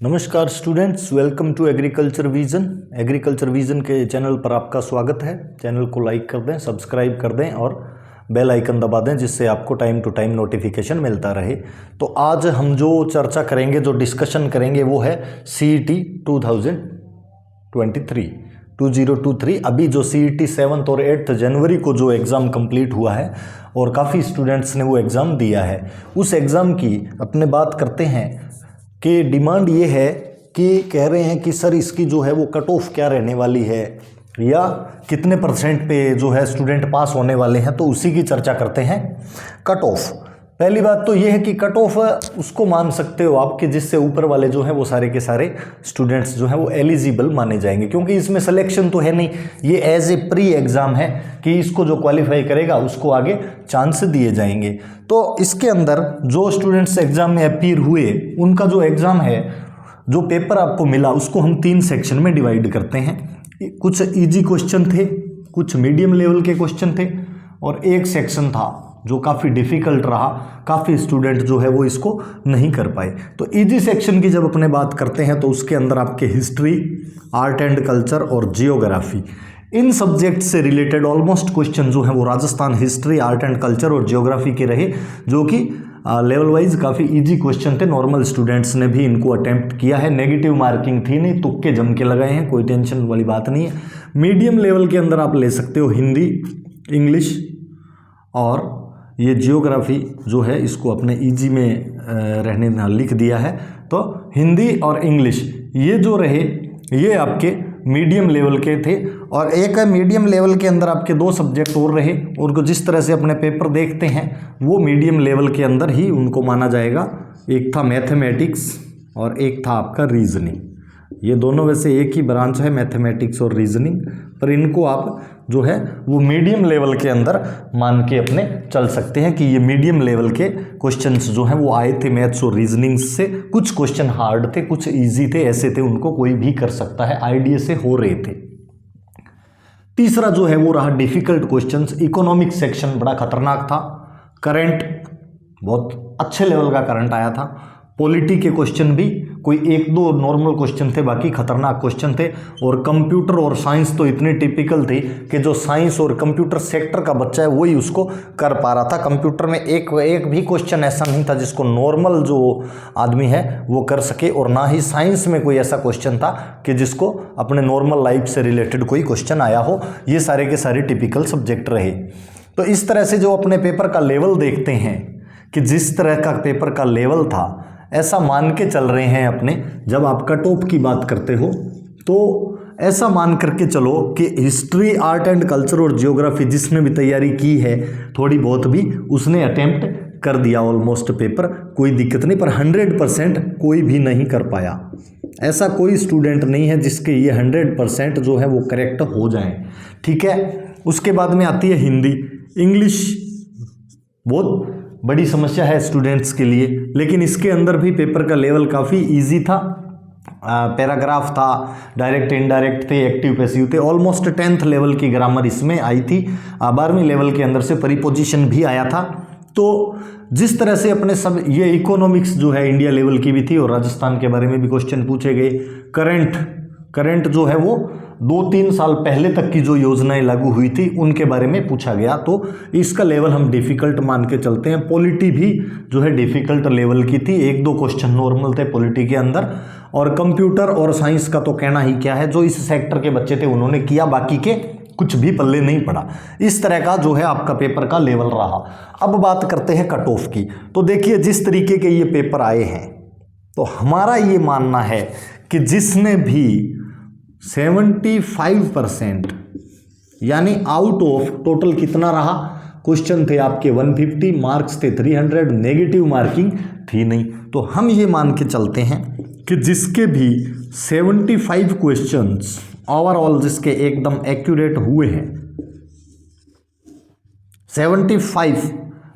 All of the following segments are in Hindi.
नमस्कार students, welcome to agriculture vision. Agriculture vision के चैनल पर आपका स्वागत है। चैनल को लाइक कर दें, सब्सक्राइब कर दें और बेल आइकन दबा दें, जिससे आपको टाइम टू टाइम नोटिफिकेशन मिलता रहे। तो आज हम जो चर्चा करेंगे, जो डिस्कशन करेंगे, वो है CET 2023। अभी जो CET 7th और 8th जनवरी को जो एग्ज़ाम कंप्लीट हुआ है और काफ़ी स्टूडेंट्स ने वो एग्ज़ाम दिया है, उस एग्ज़ाम की अपने बात करते हैं कि डिमांड ये है कि कह रहे हैं कि सर इसकी जो है वो कट ऑफ क्या रहने वाली है, या कितने % पे जो है स्टूडेंट पास होने वाले हैं। तो उसी की चर्चा करते हैं। कट ऑफ, पहली बात तो ये है कि कट ऑफ उसको मान सकते हो आप कि जिससे ऊपर वाले जो हैं वो सारे के सारे स्टूडेंट्स जो हैं वो एलिजिबल माने जाएंगे, क्योंकि इसमें सिलेक्शन तो है नहीं, ये एज ए प्री एग्ज़ाम है कि इसको जो क्वालिफाई करेगा उसको आगे चांस दिए जाएंगे। तो इसके अंदर जो स्टूडेंट्स एग्ज़ाम में अपीयर हुए, उनका जो एग्ज़ाम है, जो पेपर आपको मिला, उसको हम 3 सेक्शन में डिवाइड करते हैं। कुछ ईजी क्वेश्चन थे, कुछ मीडियम लेवल के क्वेश्चन थे, और एक सेक्शन था जो काफ़ी डिफ़िकल्ट रहा। काफ़ी स्टूडेंट जो है वो इसको नहीं कर पाए। तो इजी सेक्शन की जब अपने बात करते हैं तो उसके अंदर आपके हिस्ट्री, आर्ट एंड कल्चर और जियोग्राफी, इन सब्जेक्ट से रिलेटेड ऑलमोस्ट क्वेश्चन जो हैं वो Rajasthan history, art and culture और जियोग्राफी के रहे, जो कि लेवल वाइज काफ़ी इजी क्वेश्चन थे। नॉर्मल स्टूडेंट्स ने भी इनको अटेम्प्ट किया है। नेगेटिव मार्किंग थी नहीं, तुक्के जम के लगाए हैं, कोई टेंशन वाली बात नहीं है। मीडियम लेवल के अंदर आप ले सकते हो हिंदी, इंग्लिश और ये जियोग्राफी जो है इसको अपने इजी में रहने में लिख दिया है। तो हिंदी और इंग्लिश ये जो रहे, ये आपके मीडियम लेवल के थे। और एक मीडियम लेवल के अंदर आपके 2 सब्जेक्ट और रहे, उनको जिस तरह से अपने पेपर देखते हैं वो मीडियम लेवल के अंदर ही उनको माना जाएगा। एक था मैथमेटिक्स और एक था आपका रीजनिंग। ये दोनों वैसे एक ही ब्रांच है, मैथमेटिक्स और रीजनिंग, पर इनको आप जो है वो मीडियम लेवल के अंदर मान के अपने चल सकते हैं कि ये मीडियम लेवल के क्वेश्चंस जो हैं वो आए थे मैथ्स और रीजनिंग से। कुछ क्वेश्चन हार्ड थे, कुछ इजी थे, ऐसे थे उनको कोई भी कर सकता है, आइडिया से हो रहे थे। तीसरा जो है वो रहा डिफिकल्ट क्वेश्चंस। इकोनॉमिक सेक्शन बड़ा खतरनाक था। करंट बहुत अच्छे लेवल का करंट आया था। पॉलिटी के क्वेश्चन भी कोई 1-2 नॉर्मल क्वेश्चन थे, बाकी खतरनाक क्वेश्चन थे। और कंप्यूटर और साइंस तो इतनी टिपिकल थी कि जो साइंस और कंप्यूटर सेक्टर का बच्चा है वही उसको कर पा रहा था। कंप्यूटर में एक भी क्वेश्चन ऐसा नहीं था जिसको नॉर्मल जो आदमी है वो कर सके, और ना ही साइंस में कोई ऐसा क्वेश्चन था कि जिसको अपने नॉर्मल लाइफ से रिलेटेड कोई क्वेश्चन आया हो। ये सारे के सारे टिपिकल सब्जेक्ट रहे। तो इस तरह से जो अपने पेपर का लेवल देखते हैं कि जिस तरह का पेपर का लेवल था, ऐसा मान के चल रहे हैं अपने। जब आप कट ऑफ की बात करते हो तो ऐसा मान करके चलो कि हिस्ट्री, आर्ट एंड कल्चर और जियोग्राफी जिसने भी तैयारी की है थोड़ी बहुत भी, उसने अटेम्प्ट कर दिया ऑलमोस्ट पेपर, कोई दिक्कत नहीं। पर 100% कोई भी नहीं कर पाया। ऐसा कोई स्टूडेंट नहीं है जिसके ये 100% जो है वो करेक्ट हो जाए, ठीक है। उसके बाद में आती है हिंदी। इंग्लिश बहुत बड़ी समस्या है स्टूडेंट्स के लिए, लेकिन इसके अंदर भी पेपर का लेवल काफ़ी इजी था। पैराग्राफ था, डायरेक्ट इनडायरेक्ट थे, एक्टिव पैसिव थे। ऑलमोस्ट 10th लेवल की ग्रामर इसमें आई थी। 12वीं लेवल के अंदर से प्रीपोजिशन भी आया था। तो जिस तरह से अपने सब ये इकोनॉमिक्स जो है इंडिया लेवल की भी थी, और राजस्थान के बारे में भी क्वेश्चन पूछे गए। करंट जो है वो 2-3 साल पहले तक की जो योजनाएं लागू हुई थी उनके बारे में पूछा गया, तो इसका लेवल हम डिफ़िकल्ट मान के चलते हैं। पॉलिटी भी जो है डिफ़िकल्ट लेवल की थी, 1-2 क्वेश्चन नॉर्मल थे पॉलिटी के अंदर। और कंप्यूटर और साइंस का तो कहना ही क्या है, जो इस सेक्टर के बच्चे थे उन्होंने किया, बाकी के कुछ भी पल्ले नहीं पड़ा। इस तरह का जो है आपका पेपर का लेवल रहा। अब बात करते हैं कट ऑफ की। तो देखिए जिस तरीके के ये पेपर आए हैं, तो हमारा ये मानना है कि जिसने भी 75% यानी आउट ऑफ टोटल कितना रहा, क्वेश्चन थे आपके 150, मार्क्स थे 300, नेगेटिव मार्किंग थी नहीं। तो हम ये मान के चलते हैं कि जिसके भी 75 क्वेश्चंस ओवरऑल जिसके एकदम एक्यूरेट हुए हैं, 75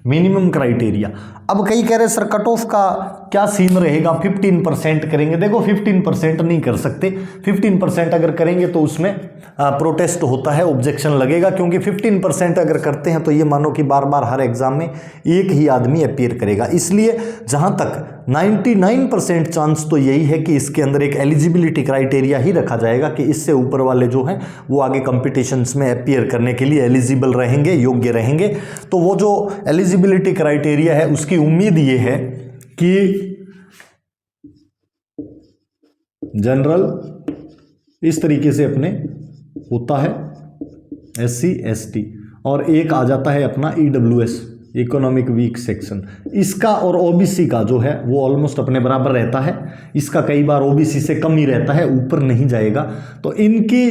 मिनिमम क्राइटेरिया। अब कई कह रहे सर कट ऑफ का क्या सीन रहेगा, 15% करेंगे। देखो 15% नहीं कर सकते, 15% अगर करेंगे तो उसमें प्रोटेस्ट होता है, ऑब्जेक्शन लगेगा, क्योंकि 15% अगर करते हैं तो ये मानो कि बार बार हर एग्जाम में एक ही आदमी अपीयर करेगा। इसलिए जहां तक 99% चांस तो यही है कि इसके अंदर एक एलिजिबिलिटी क्राइटेरिया ही रखा जाएगा कि इससे ऊपर वाले जो हैं वो आगे कॉम्पिटिशन्स में अपीयर करने के लिए एलिजिबल रहेंगे, योग्य रहेंगे। तो वो जो एलिजिबिलिटी क्राइटेरिया है उसकी उम्मीद ये है कि जनरल इस तरीके से अपने होता है SC ST, और एक आ जाता है अपना EWS इकोनॉमिक वीक सेक्शन। इसका और OBC का जो है वो ऑलमोस्ट अपने बराबर रहता है, इसका कई बार OBC से कम ही रहता है, ऊपर नहीं जाएगा। तो इनकी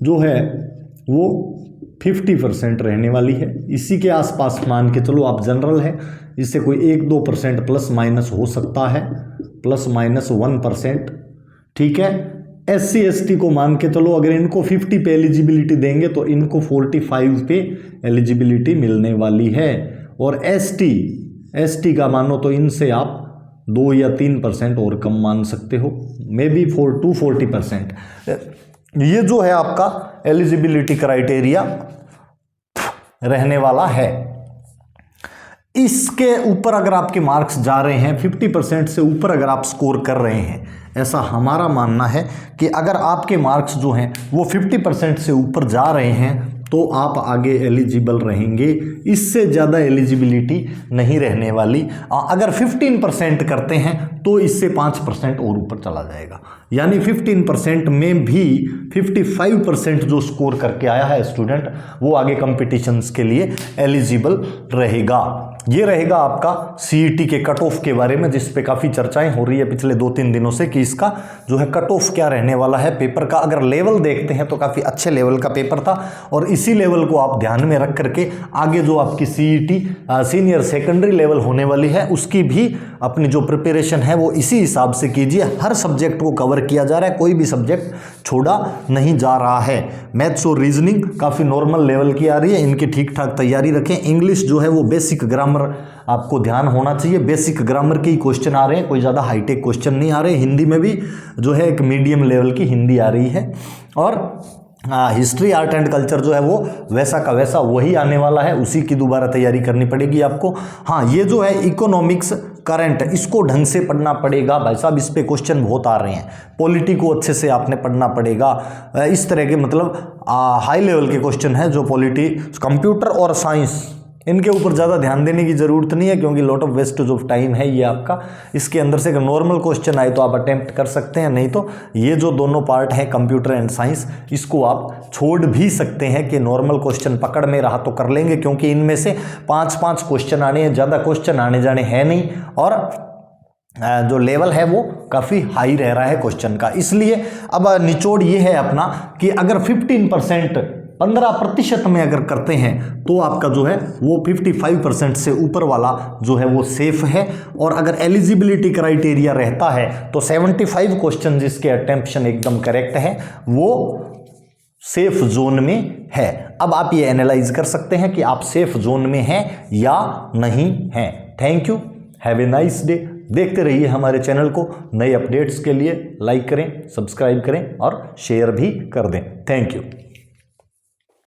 जो है वो 50% रहने वाली है, इसी के आसपास मान के चलो आप जनरल है, इससे कोई 1-2% प्लस माइनस हो सकता है, ±1%, ठीक है। SC ST को मान के चलो अगर इनको 50 पे एलिजिबिलिटी देंगे तो इनको 45 पे एलिजिबिलिटी मिलने वाली है, और ST का मानो तो इनसे आप 2 या 3% और कम मान सकते हो, मे बी 40%। ये जो है आपका एलिजिबिलिटी क्राइटेरिया रहने वाला है। इसके ऊपर अगर आपके मार्क्स जा रहे हैं, 50% से ऊपर अगर आप स्कोर कर रहे हैं, ऐसा हमारा मानना है कि अगर आपके मार्क्स जो हैं वो 50% से ऊपर जा रहे हैं तो आप आगे एलिजिबल रहेंगे, इससे ज़्यादा एलिजिबिलिटी नहीं रहने वाली। अगर 15% करते हैं तो इससे 5% और ऊपर चला जाएगा, यानी 15% में भी 55% जो स्कोर करके आया है स्टूडेंट वो आगे कॉम्पिटिशन्स के लिए एलिजिबल रहेगा। ये रहेगा आपका CET के कट ऑफ के बारे में, जिस पे काफ़ी चर्चाएं हो रही है पिछले 2-3 दिनों से कि इसका जो है कट ऑफ क्या रहने वाला है पेपर का। अगर लेवल देखते हैं तो काफ़ी अच्छे लेवल का पेपर था, और इसी लेवल को आप ध्यान में रख करके आगे जो आपकी CET सीनियर सेकेंडरी लेवल होने वाली है उसकी भी अपनी जो प्रिपरेशन है वो इसी हिसाब से कीजिए। हर सब्जेक्ट को कवर किया जा रहा है, कोई भी सब्जेक्ट छोड़ा नहीं जा रहा है। मैथ्स और रीजनिंग काफ़ी नॉर्मल लेवल की आ रही है, इनकी ठीक ठाक तैयारी रखें। इंग्लिश जो है वो बेसिक ग्रामर आपको ध्यान होना चाहिए, बेसिक ग्रामर के ही क्वेश्चन आ रहे हैं, कोई ज़्यादा हाईटेक क्वेश्चन नहीं आ रहे। हिंदी में भी जो है एक मीडियम लेवल की हिंदी आ रही है, और हिस्ट्री आर्ट एंड कल्चर जो है वो वैसा का वैसा वही आने वाला है, उसी की दोबारा तैयारी करनी पड़ेगी आपको। हाँ, ये जो है इकोनॉमिक्स करंट, इसको ढंग से पढ़ना पड़ेगा भाई साहब, इस पे क्वेश्चन बहुत आ रहे हैं। पॉलिटी को अच्छे से आपने पढ़ना पड़ेगा, इस तरह के मतलब हाई लेवल के क्वेश्चन है जो पॉलिटी, कंप्यूटर और साइंस, इनके ऊपर ज़्यादा ध्यान देने की ज़रूरत नहीं है, क्योंकि lot of wastage of time है ये आपका। इसके अंदर से अगर नॉर्मल क्वेश्चन आए तो आप अटेम्प्ट कर सकते हैं, नहीं तो ये जो दोनों पार्ट हैं कंप्यूटर एंड साइंस, इसको आप छोड़ भी सकते हैं कि नॉर्मल क्वेश्चन पकड़ में रहा तो कर लेंगे, क्योंकि इनमें से 5-5 क्वेश्चन आने हैं, ज़्यादा क्वेश्चन आने जाने हैं नहीं, और जो लेवल है वो काफ़ी हाई रह रहा है क्वेश्चन का। इसलिए अब निचोड़ ये है अपना कि अगर 15% में अगर करते हैं तो आपका जो है वो 55% से ऊपर वाला जो है वो सेफ है, और अगर एलिजिबिलिटी क्राइटेरिया रहता है तो 75 क्वेश्चन जिसके अटेम्प्शन एकदम करेक्ट है वो सेफ जोन में है। अब आप ये एनालाइज कर सकते हैं कि आप सेफ जोन में हैं या नहीं हैं। Thank you, have a nice day. देखते रहिए हमारे चैनल को, नए अपडेट्स के लिए लाइक करें, सब्सक्राइब करें और शेयर भी कर दें। Thank you.